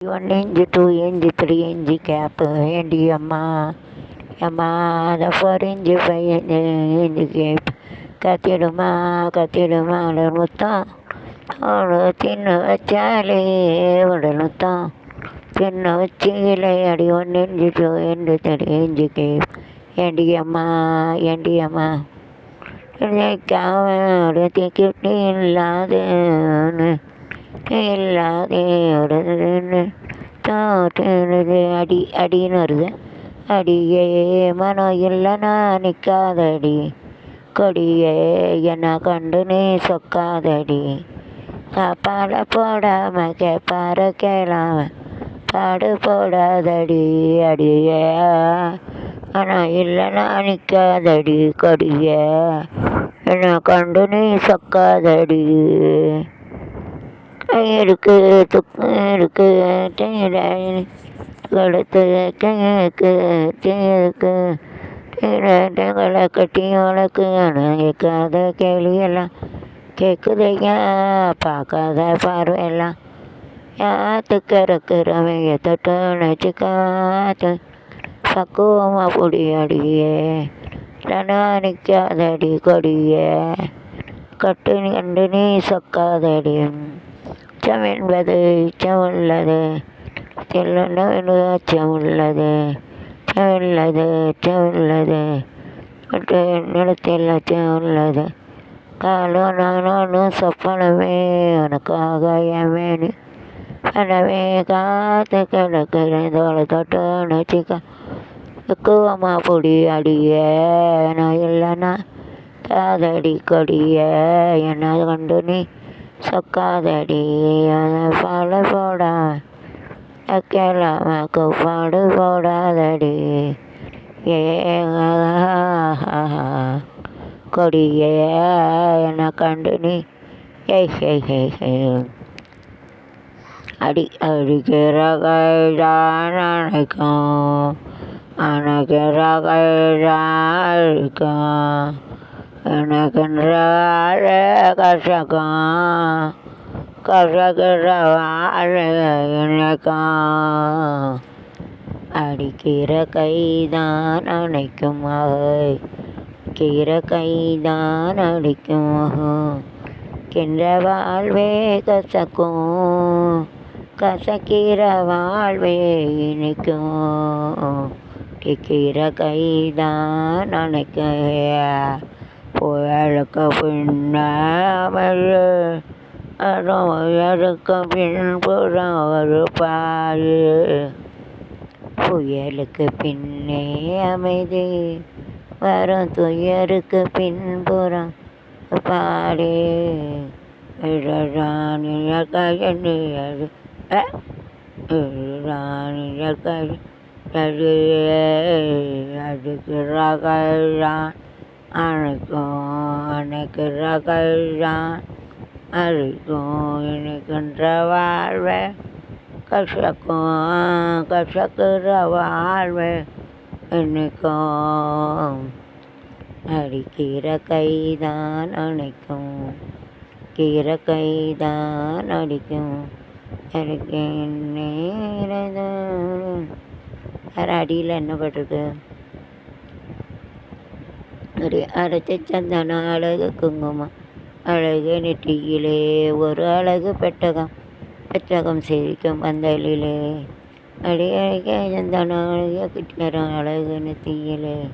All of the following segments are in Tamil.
1 inch, 2 inch, 3 inch cap ఏంటి అమ్మా అమ్మా the 4 inch, 5 inch cap கத்திடுமா முத்தம் அவளோ தின்ன வச்சாலே உடல் முத்தம் தின்ன வச்சிலே அடி 1 inch, 2 inch, 3 inch cap ஏண்டி அம்மா கிட்டி இல்லாதே அடின்னு வருது. அடியே மனம் இல்லைனா நிற்காதடி கொடியே என்ன கண்டு நீ சொக்காதடி பாட போடாம கேப்பார கேளாம பாடு போடாதடி அடியே மனம் இல்லைனா நிற்காதடி கொடியே என்ன கண்டு நீ சொக்காதடி இருக்கு துக்கு இருக்கு கழுத்து கைக்கு தீருக்கு களை கட்டி வழக்கு கேட்காத கேள்வியெல்லாம் கேட்குதையா பார்க்காத பார்வையெல்லாம் யாத்துக்கு இறக்குறவைய தொட்டு நினச்சிக்காத்து பக்குவமாக பொடி அடியே இல்லைனா நிற்காதடி கொடியே கட்டு கண்டு நீ சொக்காதடி அச்சம் என்பது அச்சமுள்ளது அச்சமுள்ளது மற்ற நிலத்தில் அச்சமுள்ளது காலம் நானும் சொப்பனமே உனக்காக எமேனு எனவே காத்து கிடக்கிறேன் தோலை தொட்டு நினச்சிக்க பக்குவமா பொடி அடிய நான் இல்லைன்னா காதடி கொடிய என்ன கண்டு நீ சொக்காதடி பாட போடா கேளாமக்கு பாடு போடாதடி ஏ கொடியே என்ன கண்டு நீ அடிக்கிற கைதான் அணைக்கும் அணைக்கிற கைதான் அழிக்கும் எனக்குன்ற வாழ கசக்கிற வாழ இணைக்கும் அடிக்கிற கைதான் அணைக்கும் அடிக்கிற கைதான் அடிக்கும் கின்ற வாழ்வே கசக்கும் கசக்கிற வாழ்வே இணைக்கும் அடிக்கிற கைதான் அணைக்க புயலுக்கு பின்னாமல் புயலுக்கு பின்புறம் ஒரு பாடு புயலுக்கு பின்னே அமைதி வரும் துயருக்கு பின்புறம் பாடு ராணிய கையது ராணிய கை அதுக்கிற கைதான் அணைக்கிற கைதான் அழிக்கும் இணைக்கின்ற வாழ்வே கசக்கிற வாழ்வே இணைக்கும் அடிக்கிற கைதான் அணைக்கும் கீர கைதான் அடிக்கும் எனக்கு நேரம் வேறு அடியில் என்ன பட்டிருக்கு அரைச்ச சந்தனம் அழகு குங்குமம் அழகு நெற்றியிலே ஒரு அழகு பெட்டகம் சிரிக்கும் பந்தலிலே அடியழக சந்தனம் அழகிய கிட்டரம் அழகு நெற்றியிலே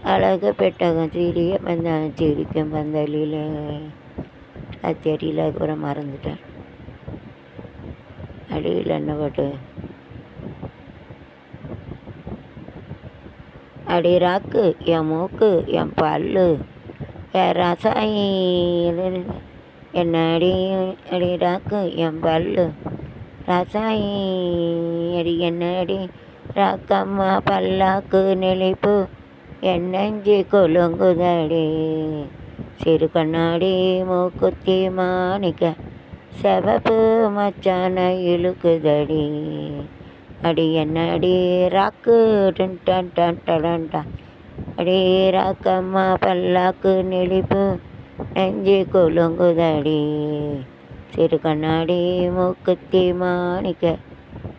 அழகு பெட்டகம் சிரிக்கும் பந்தலிலே அது தெரியல கூட மறந்துட்டேன். அடியில் என்ன பாட்டு அடி ராக்கு என் மூக்கு என் பல்லு என் ரசாயி என்ன அடி ராக்கு என் பல்லு ரசாயி அடி என்ன அடி ராக்கம்மா பல்லாக்கு நெளிப்பு என் நெஞ்சு கொலுங்குதடி சிறு கண்ணாடி மூக்குத்தி மாணிக்க செவப்பு மச்சான இழுக்குதடி அடி என்ன அடி ராக்கு டன்டா அடி ராக்கம்மா பல்லாக்கு நெளிப்பு நெஞ்சு கொலுங்குதடி சிறு கண்ணாடி மூக்குத்தி மாணிக்க